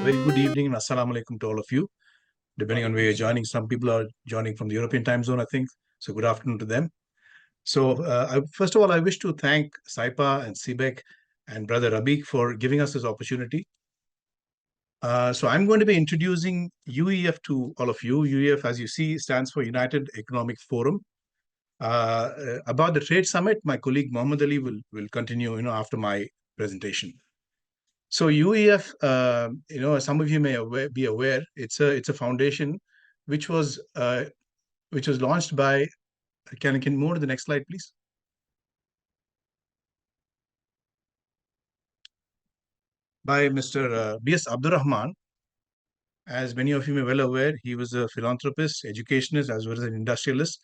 very good evening and assalamu alaikum to all of you, depending on where you're joining. Some people are joining from the European time zone, I think. So good afternoon to them. So first of all, I wish to thank SYPA and Sibec and Brother Rabiq for giving us this opportunity. So I'm going to be introducing UEF to all of you. UEF, as you see, stands for United Economic Forum. About the Trade Summit, my colleague Mohamed will continue, after my presentation. So UEF, some of you may be aware, it's a foundation which was launched by. Can you move to the next slide, please? By Mr. B.S. Abdurrahman. As many of you may well aware, he was a philanthropist, educationist, as well as an industrialist.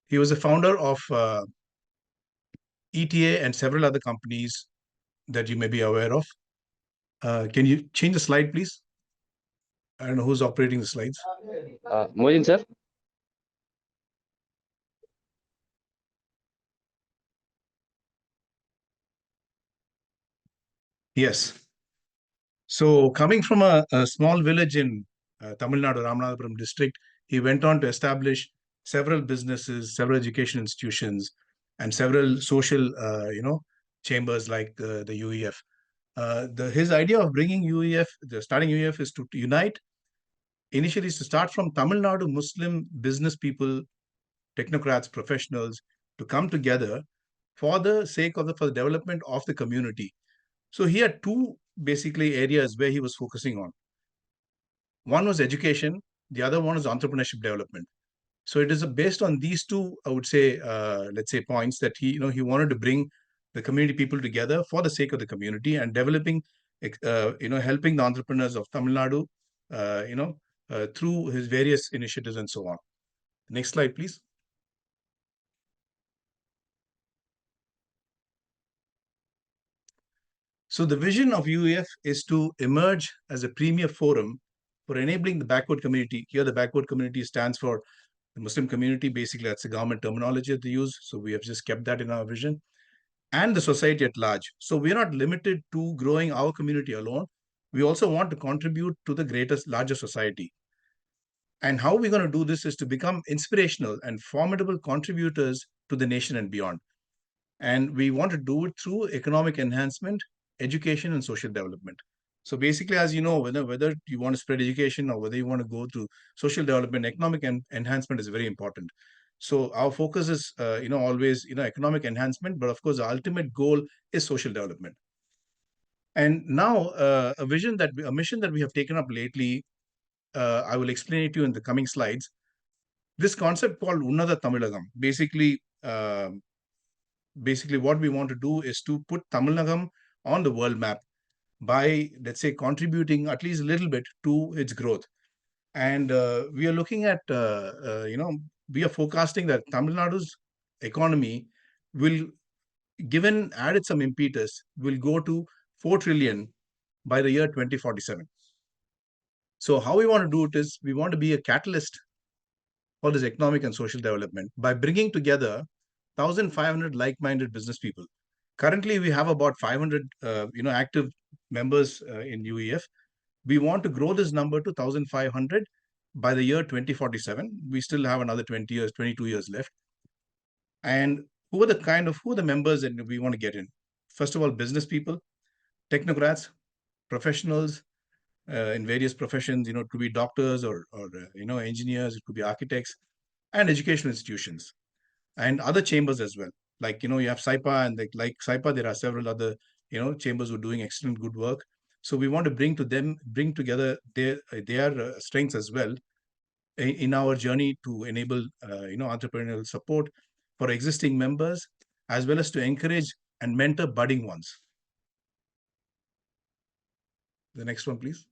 He was the founder of ETA and several other companies that you may be aware of. Can you change the slide, please? I don't know who's operating the slides. Mohin, sir. Yes. So coming from a small village in Tamil Nadu, Ramanathapuram district, he went on to establish several businesses, several education institutions, and several social, chambers like the UEF. His idea of bringing UEF, starting UEF, is to unite. Initially, is to start from Tamil Nadu Muslim business people, technocrats, professionals, to come together for the sake of for the development of the community. So he had two basically areas where he was focusing on. One was education, the other one was entrepreneurship development. So it is based on these two, I would say, let's say, points that he wanted to bring the community people together for the sake of the community and developing, helping the entrepreneurs of Tamil Nadu, through his various initiatives and so on. Next slide, please. So the vision of UEF is to emerge as a premier forum for enabling the backward community. Here, the backward community stands for the Muslim community. Basically, that's the government terminology that they use. So we have just kept that in our vision. And the society at large. So we're not limited to growing our community alone. We also want to contribute to the larger society. And how we're going to do this is to become inspirational and formidable contributors to the nation and beyond. And we want to do it through economic enhancement, education, and social development. So basically, as you know, whether you want to spread education or whether you want to go through social development, economic enhancement is very important. So our focus is, always, economic enhancement, but of course, the ultimate goal is social development. And now, a mission that we have taken up lately, I will explain it to you in the coming slides. This concept called Unnada Tamilagam, basically, what we want to do is to put Tamilagam on the world map by, let's say, contributing at least a little bit to its growth. And we are looking at, we are forecasting that Tamil Nadu's economy will, given added some impetus, will go to 4 trillion by the year 2047. So how we want to do it is we want to be a catalyst for this economic and social development by bringing together 1,500 like-minded business people. Currently, we have about 500, active members in UEF. We want to grow this number to 1,500 by the year 2047. We still have another 22 years left. And who are the members that we want to get in? First of all, business people, technocrats, professionals in various professions. It could be doctors or engineers. It could be architects, and educational institutions, and other chambers as well. Like, you have SYPA, and like SYPA, there are several other, chambers who are doing excellent good work. So we want to bring together their strengths as well in our journey to enable, entrepreneurial support for existing members, as well as to encourage and mentor budding ones. The next one, please.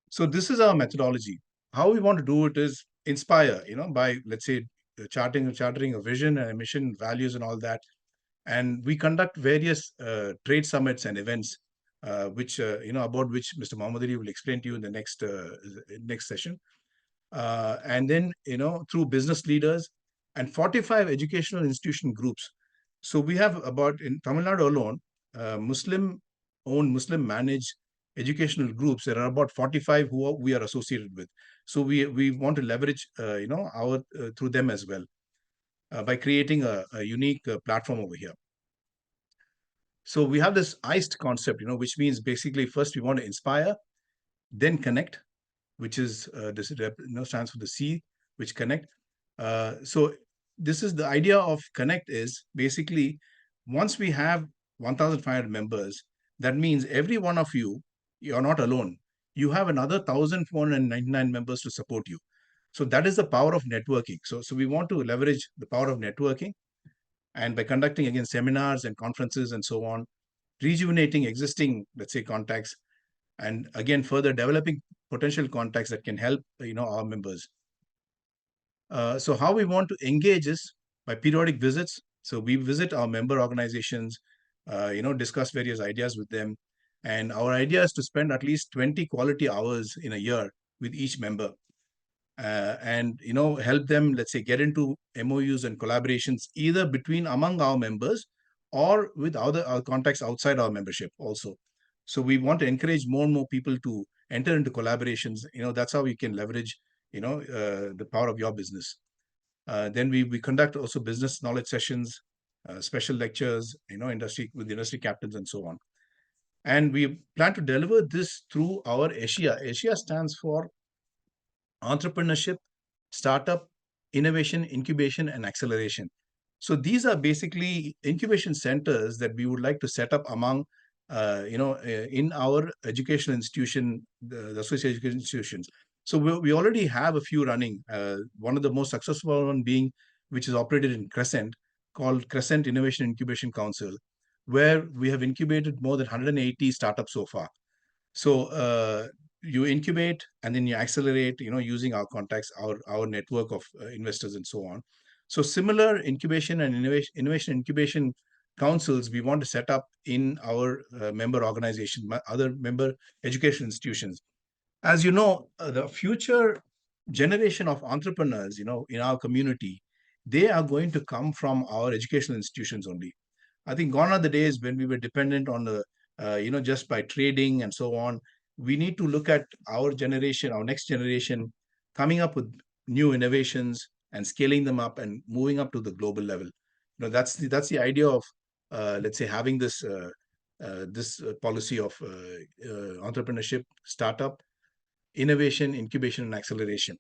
So this is our methodology. How we want to do it is inspire, by, let's say, charting a vision and a mission, values, and all that. And we conduct various trade summits and events, which about which Mr. Mohamed will explain to you in the next session. And then, through business leaders and 45 educational institution groups. So we have about, in Tamil Nadu alone, Muslim-owned, Muslim-managed educational groups, there are about 45 we are associated with. So we want to leverage, our through them as well, by creating a unique platform over here. So we have this iced concept, which means basically first we want to inspire, then connect, which is this stands for the C, which connect. So this is the idea of connect is basically once we have 1,500 members, that means every one of you, you're not alone. You have another 1,499 members to support you. So that is the power of networking. So we want to leverage the power of networking, and by conducting again seminars and conferences and so on, rejuvenating existing, let's say, contacts, and again further developing potential contacts that can help our members. So how we want to engage is by periodic visits. So we visit our member organizations, discuss various ideas with them, and our idea is to spend at least 20 quality hours in a year with each member, and help them, let's say, get into MOUs and collaborations either between among our members or with other our contacts outside our membership also. So we want to encourage more and more people to enter into collaborations. That's how we can leverage the power of your business. Then we conduct also business knowledge sessions, special lectures, industry with industry captains and so on. And we plan to deliver this through our Asia. Asia stands for entrepreneurship, startup, innovation, incubation, and acceleration. So these are basically incubation centers that we would like to set up among, in our educational institution, the associate education institutions. So we already have a few running. One of the most successful one being, which is operated in Crescent, called Crescent Innovation Incubation Council, where we have incubated more than 180 startups so far. So you incubate and then you accelerate, using our contacts, our network of investors and so on. So similar incubation and innovation incubation councils we want to set up in our member organization, other member education institutions. As you know, the future generation of entrepreneurs, in our community, they are going to come from our educational institutions only. I think gone are the days when we were dependent on the, just by trading and so on. We need to look at our generation, our next generation, coming up with new innovations and scaling them up and moving up to the global level. That's the idea of, let's say, having this policy of entrepreneurship, startup, innovation, incubation, and acceleration.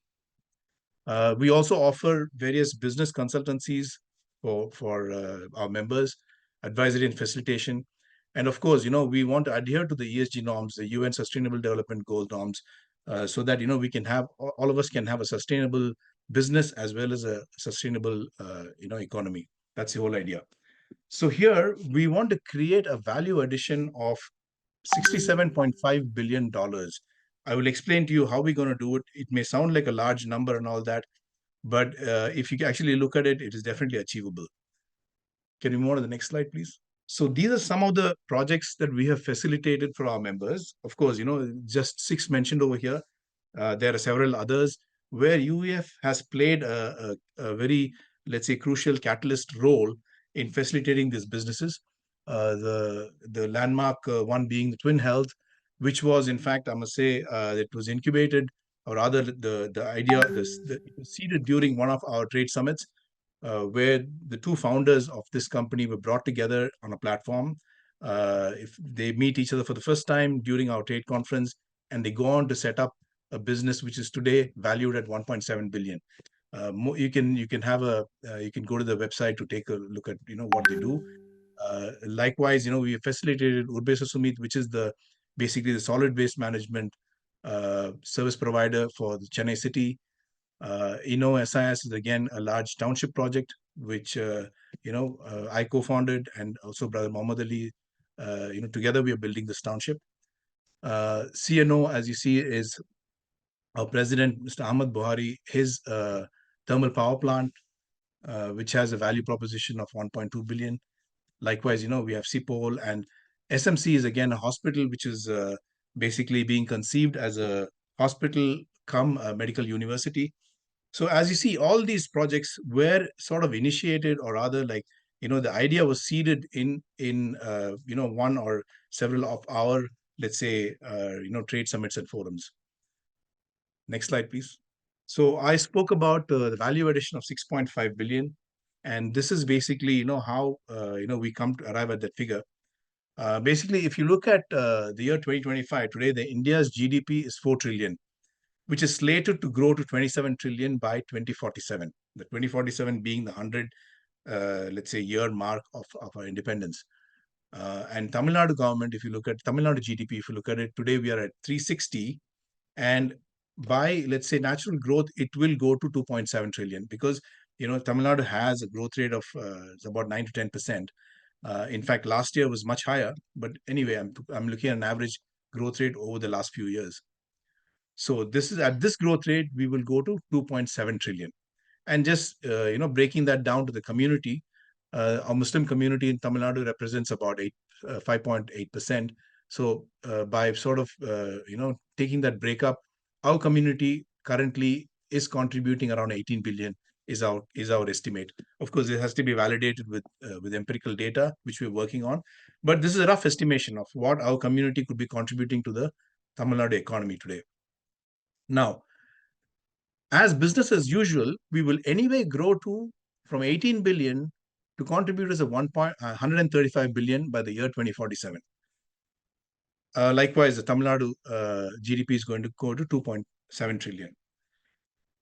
We also offer various business consultancies for our members, advisory and facilitation. And of course, we want to adhere to the ESG norms, the UN Sustainable Development Goal norms, so that, we can have, all of us can have a sustainable business as well as a sustainable, economy. That's the whole idea. So here we want to create a value addition of $67.5 billion. I will explain to you how we're going to do it. It may sound like a large number and all that, but if you actually look at it, it is definitely achievable. Can you move on to the next slide, please? So these are some of the projects that we have facilitated for our members. Of course, just 6 mentioned over here. There are several others where UEF has played a very, let's say, crucial catalyst role in facilitating these businesses. The landmark one being the Twin Health, which was, in fact, I must say, it was incubated, or rather, the idea, it was seeded during one of our trade summits, where the two founders of this company were brought together on a platform. If they meet each other for the first time during our trade conference, and they go on to set up a business which is today valued at 1.7 billion. You can you can go to the website to take a look at what they do. Likewise, we facilitated Urbesa Sumit, which is basically the solid waste management service provider for the Chennai city. SIS is again a large township project, which I co-founded, and also Brother Mohamed Ali. Together we are building this township. CNO, as you see, is our president, Mr. Ahmad Buhari, his thermal power plant, which has a value proposition of 1.2 billion. Likewise, we have CPOL, and SMC is again a hospital, which is basically being conceived as a hospital come a medical university. So as you see, all these projects were sort of initiated, or rather, like, the idea was seeded in one or several of our let's say, trade summits and forums. Next slide, please. So I spoke about the value addition of 6.5 billion, and this is basically, how we come to arrive at that figure. Basically, if you look at the year 2025, today the India's GDP is 4 trillion, which is slated to grow to 27 trillion by 2047. The 2047 being the 100, let's say, year mark of our independence. And Tamil Nadu government, if you look at Tamil Nadu GDP, if you look at it today, we are at 360, and by, let's say, natural growth, it will go to 2.7 trillion, because Tamil Nadu has a growth rate of it's about 9 to 10%. In fact, last year was much higher, but anyway, I'm looking at an average growth rate over the last few years. So this is at this growth rate, we will go to 2.7 trillion. And just breaking that down to the community, our Muslim community in Tamil Nadu represents about 5.8%. So by sort of taking that breakup, our community currently is contributing around 18 billion is our estimate. Of course, it has to be validated with empirical data, which we're working on. But this is a rough estimation of what our community could be contributing to the Tamil Nadu economy today. Now, as business as usual, we will anyway grow to from 18 billion to contribute as a 135 billion by the year 2047. Likewise, the Tamil Nadu GDP is going to go to 2.7 trillion.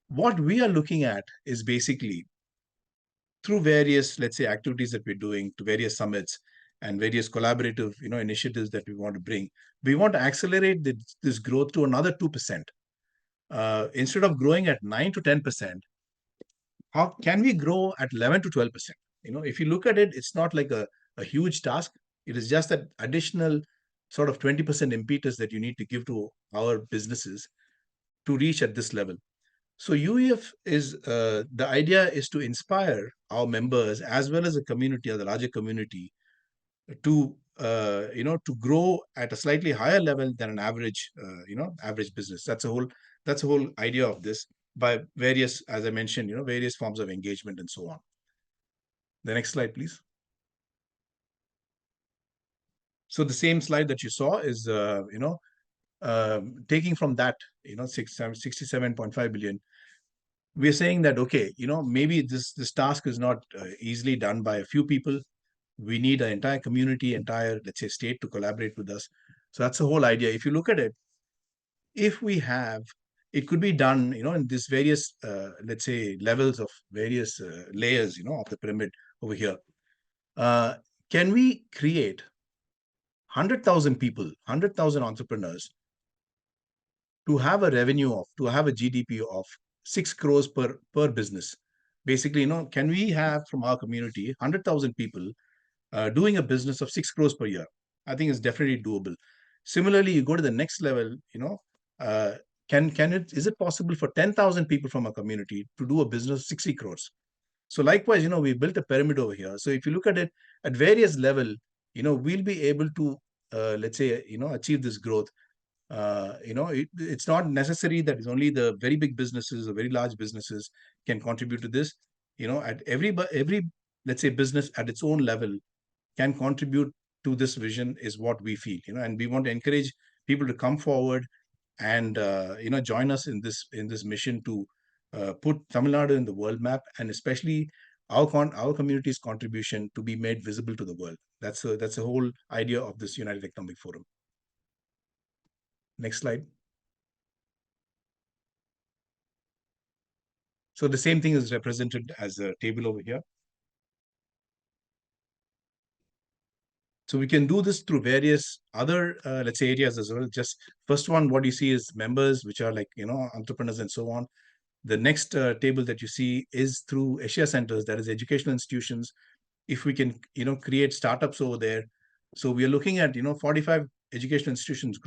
What we are looking at is basically through various, let's say, activities that we're doing, to various summits and various collaborative, initiatives that we want to bring. We want to accelerate this growth to another 2%. Instead of growing at 9 to 10%, how can we grow at 11 to 12%? If you look at it, it's not like a huge task. It is just that additional sort of 20% impetus that you need to give to our businesses to reach at this level. So UEF is the idea is to inspire our members as well as the community, or the larger community, to to grow at a slightly higher level than an average average business. That's the whole idea of this, by various, as I mentioned, various forms of engagement and so on. The next slide, please. So the same slide that you saw is taking from that 67.5 billion. We're saying that, okay, maybe this task is not easily done by a few people. We need an entire community, entire, let's say, state to collaborate with us. So that's the whole idea. If you look at it, if we have, it could be done, in these various, let's say, levels of various layers, of the pyramid over here. Can we create 100,000 people, 100,000 entrepreneurs to have a revenue of, to have a GDP of 6 crores per business? Basically, can we have from our community 100,000 people doing a business of 6 crores per year? I think it's definitely doable. Similarly, you go to the next level, is it possible for 10,000 people from our community to do a business of 60 crores? So likewise, we built a pyramid over here. So if you look at it at various level, we'll be able to, let's say, achieve this growth. It's not necessary that it's only the very big businesses or very large businesses can contribute to this. At every, let's say, business at its own level can contribute to this vision, is what we feel, and we want to encourage people to come forward and join us in this mission to put Tamil Nadu in the world map, and especially our community's contribution to be made visible to the world. That's the whole idea of this United Economic Forum. Next slide. So the same thing is represented as a table over here. So we can do this through various other, let's say, areas as well. Just first one, what you see is members, which are like, entrepreneurs and so on. The next table that you see is through Asia centers, that is educational institutions. If we can, create startups over there. So we are looking at, 45 educational institutions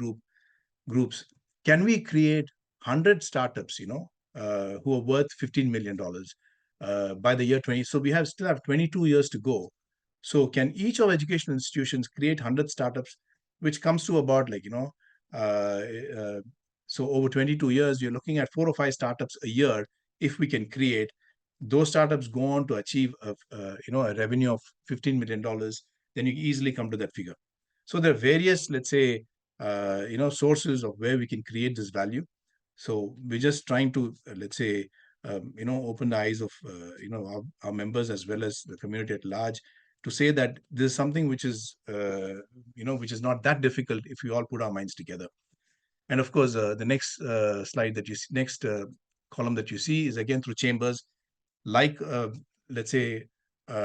groups. Can we create 100 startups, who are worth $15 million by the year 20? So we still have 22 years to go. So can each of educational institutions create 100 startups, which comes to about like, so over 22 years, you're looking at 4 or 5 startups a year. If we can create, those startups go on to achieve a revenue of $15 million, then you easily come to that figure. So there are various, let's say, sources of where we can create this value. So we're just trying to, let's say, open the eyes of, our members as well as the community at large, to say that this is something which is, which is not that difficult if we all put our minds together. And of course, the next slide that you see, next column that you see is again through chambers, like, let's say,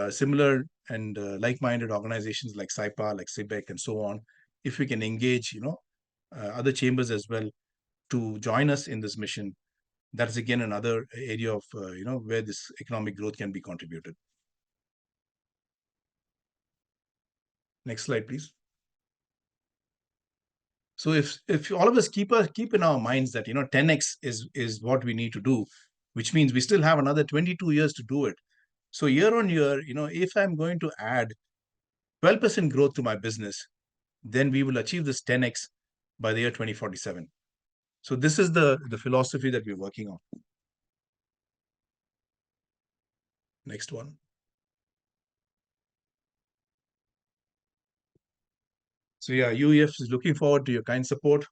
similar and like-minded organizations like SYPA, like Sibec, and so on. If we can engage, other chambers as well to join us in this mission, that's again another area of, where this economic growth can be contributed. Next slide, please. So if all of us keep in our minds that 10x is what we need to do, which means we still have another 22 years to do it. So year on year, if I'm going to add 12% growth to my business, then we will achieve this 10x by the year 2047. So this is the philosophy that we're working on. Next one. So yeah, UEF is looking forward to your kind support.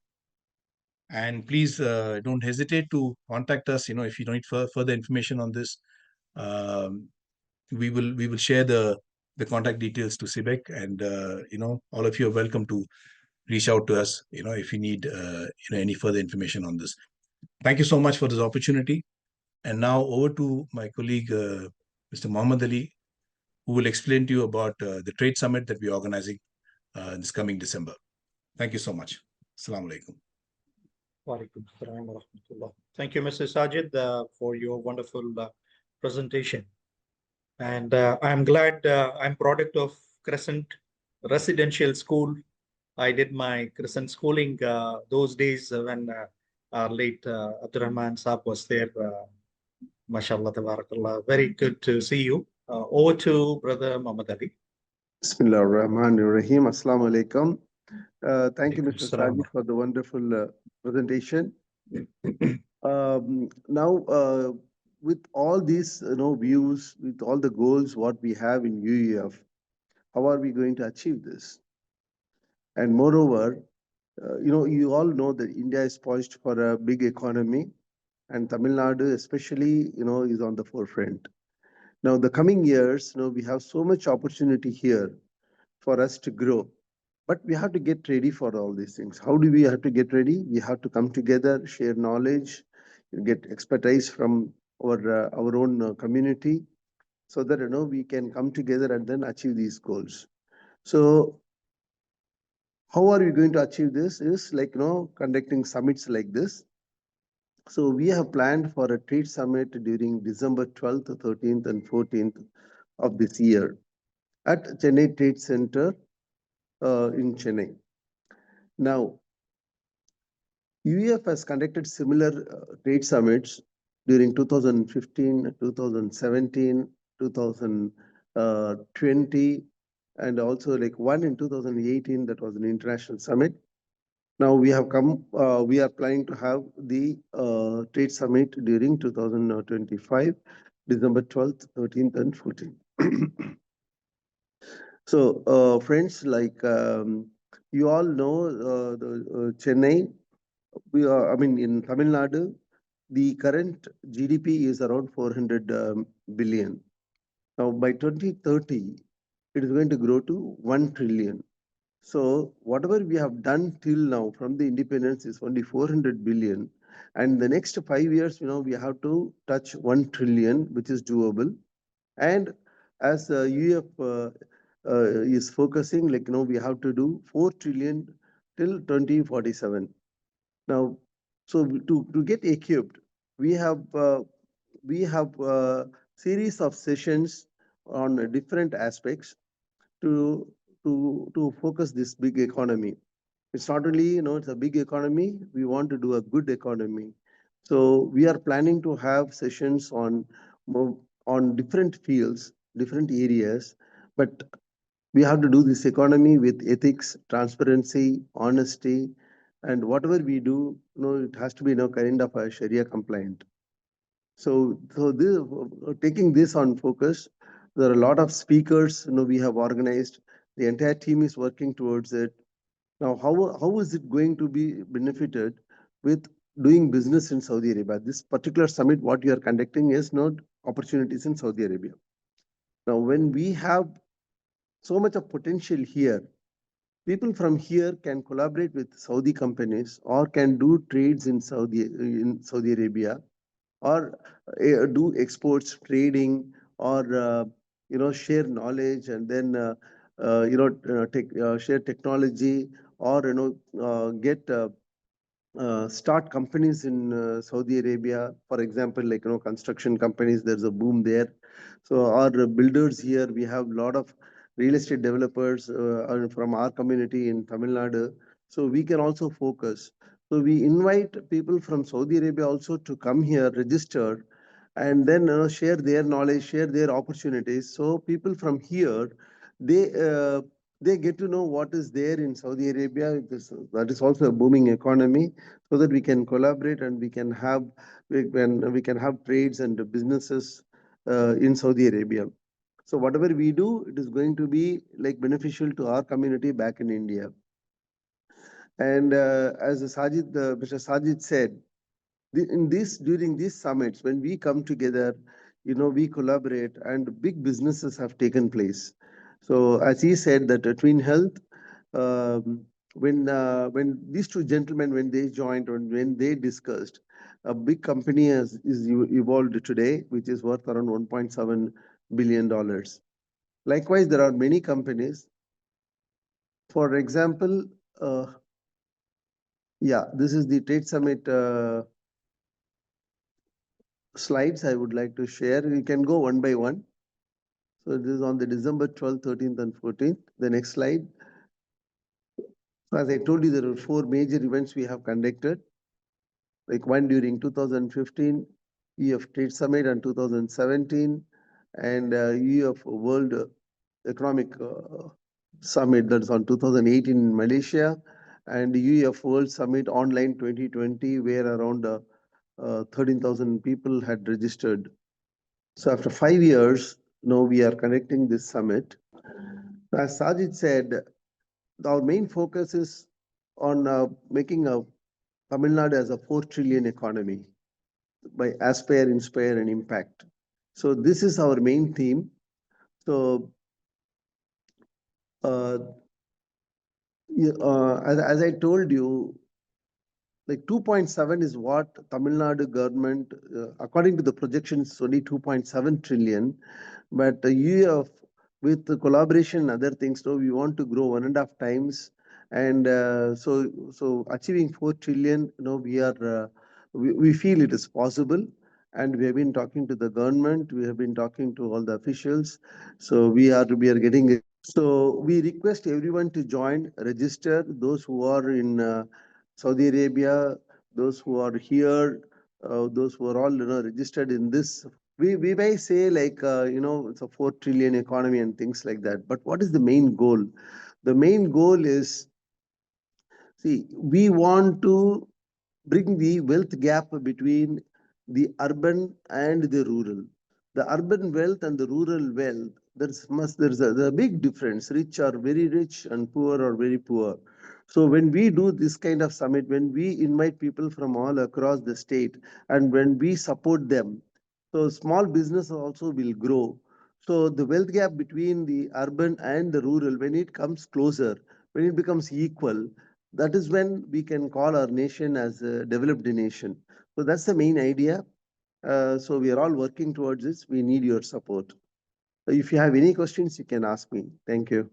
And please don't hesitate to contact us. If you need further information on this, we will share the contact details to Sibec, and all of you are welcome to reach out to us. If you need any further information on this. Thank you so much for this opportunity. And now over to my colleague, Mr. Mohamed Ali, who will explain to you about the trade summit that we're organizing this coming December. Thank you so much. Assalamu alaikum. Thank you, Mr. Sajid, for your wonderful presentation. And I'm glad I'm product of Crescent Residential School. I did my Crescent schooling those days when our late Abdurrahman Saab was there. MashaAllah, tabarakallah. Very good to see you. Over to Brother Mohamed Ali. Bismillah ar-Rahman ar-Rahim. Assalamu alaikum. Thank you, Mr. Sajid, for the wonderful presentation. Now, with all these views, with all the goals what we have in UEF, how are we going to achieve this? And moreover, you all know that India is poised for a big economy, and Tamil Nadu especially, is on the forefront. Now, the coming years, we have so much opportunity here for us to grow. But we have to get ready for all these things. How do we have to get ready? We have to come together, share knowledge, get expertise from our own community, so that we can come together and then achieve these goals. So how are we going to achieve this? Is like conducting summits like this. So we have planned for a trade summit during December 12th, 13th, and 14th of this year at Chennai Trade Center in Chennai. Now, UEF has conducted similar trade summits during 2015, 2017, 2020, and also like one in 2018 that was an international summit. Now we have come. We are planning to have the trade summit during 2025, December 12th, 13th, and 14th. So, friends, like you all know, the Chennai. In Tamil Nadu, the current GDP is around 400 billion. Now, by 2030, it is going to grow to 1 trillion. So, whatever we have done till now from the independence is only 400 billion. And the next 5 years, we have to touch 1 trillion, which is doable. And as UEF is focusing, we have to do 4 trillion till 2047. Now, so to get equipped, we have series of sessions on different aspects to focus this big economy. It's not only it's a big economy. We want to do a good economy. So we are planning to have sessions on different fields, different areas, but we have to do this economy with ethics, transparency, honesty. And whatever we do, it has to be kind of a Sharia compliant. So this, taking this on focus, there are a lot of speakers we have organized. The entire team is working towards it. Now, how is it going to be benefited with doing business in Saudi Arabia? This particular summit, what you are conducting, is not opportunities in Saudi Arabia. Now, when we have so much of potential here, people from here can collaborate with Saudi companies or can do trades in Saudi Arabia, or do exports trading, or share knowledge, and then share technology, or get start companies in Saudi Arabia. For example, like construction companies, there's a boom there. So our builders here, we have a lot of real estate developers are from our community in Tamil Nadu. So we can also focus. So we invite people from Saudi Arabia also to come here, register, and then share their knowledge, share their opportunities. So people from here, they uh, they get to know what is there in Saudi Arabia. That is also a booming economy, so that we can collaborate and we can have trades and businesses in Saudi Arabia. So whatever we do, it is going to be like beneficial to our community back in India. And as Mr. Sajid said, during these summits, when we come together, we collaborate, and big businesses have taken place. So as he said, that Twin Health, um, when these two gentlemen, when they joined, and when they discussed, a big company evolved today, which is worth around $1.7 billion. Likewise, there are many companies. For example, yeah, this is the Trade Summit slides I would like to share. You can go one by one. So this is on the December 12th, 13th, and 14th. The next slide. As I told you, there are four major events we have conducted. Like one during 2015 UEF Trade Summit, and 2017, and UEF World Economic Summit, that's on 2018 in Malaysia, and UEF World Summit Online 2020, where around 13,000 people had registered. So after 5 years, now we are conducting this summit. As Sajid said, our main focus is on making Tamil Nadu as a 4 trillion economy by aspire, inspire, and impact. So this is our main theme. So uh, as I told you, like 2.7 is what Tamil Nadu government, according to the projections, is only 2.7 trillion. But the UEF, with the collaboration and other things, so we want to grow 1.5 times. And so achieving 4 trillion, we feel it is possible. And we have been talking to the government, we have been talking to all the officials. So we are getting it. So we request everyone to join, register, those who are in Saudi Arabia, those who are here, those who are all registered in this. We may say like it's a 4 trillion economy and things like that. But what is the main goal? The main goal is, see, we want to bring the wealth gap between the urban and the rural. The urban wealth and the rural wealth, there's a big difference. Rich are very rich and poor are very poor. So when we do this kind of summit, when we invite people from all across the state, and when we support them, so small business also will grow. So the wealth gap between the urban and the rural, when it comes closer, when it becomes equal, that is when we can call our nation as a developed nation. So that's the main idea. So we are all working towards this. We need your support. If you have any questions, you can ask me. Thank you.